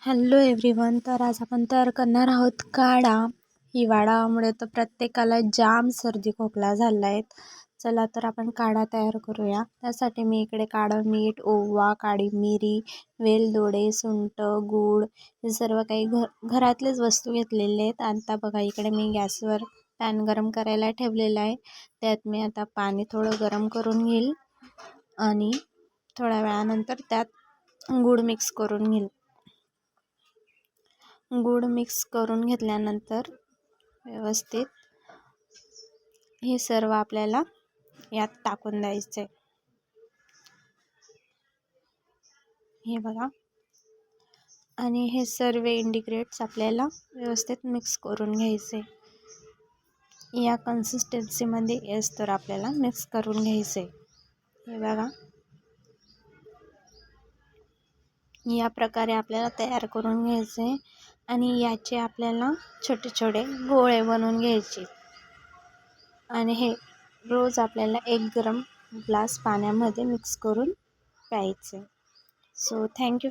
Hello everyone. तर आज आपण तयार करणार आहोत काढा. हिवाळ्यामुळे तर प्रत्येकाला जाम सर्दी खोकला झाला आहे. चला तर आपण काढा तयार करूया. त्यासाठी मी इकडे काळं मीठ, ओवा, काळी मिरी, वेलदोडे, सुंठ, गूळ हे सर्व काही घरातलेच वस्तू घेतलेले आहेत. आता बघा इकडे मी गॅसवर पॅन गरम करायला ठेवलेला आहे. त्यात मी आता पाणी थोडं गरम करून घेईल आणि थोड्या वेळानंतर त्यात गूळ मिक्स करून घेईल. गूळ मिक्स करून घेतल्यानंतर व्यवस्थित हे सर्व आपल्याला यात टाकून द्यायचे. हे बघा, आणि हे सर्व इंग्रेडिएंट्स आपल्याला व्यवस्थित मिक्स करून घ्यायचे. या कन्सिस्टन्सीमध्ये येस तर आपल्याला मिक्स करून घ्यायचे. हे बघा, या प्रकारे आपल्याला तयार करून घ्यायचे आणि याचे आपल्याला छोटे छोटे गोळे बनवून घ्यायचे आणि हे रोज आपल्याला 1 गरम ग्लास पाण्यामध्ये मिक्स करून प्यायचे. So thank you.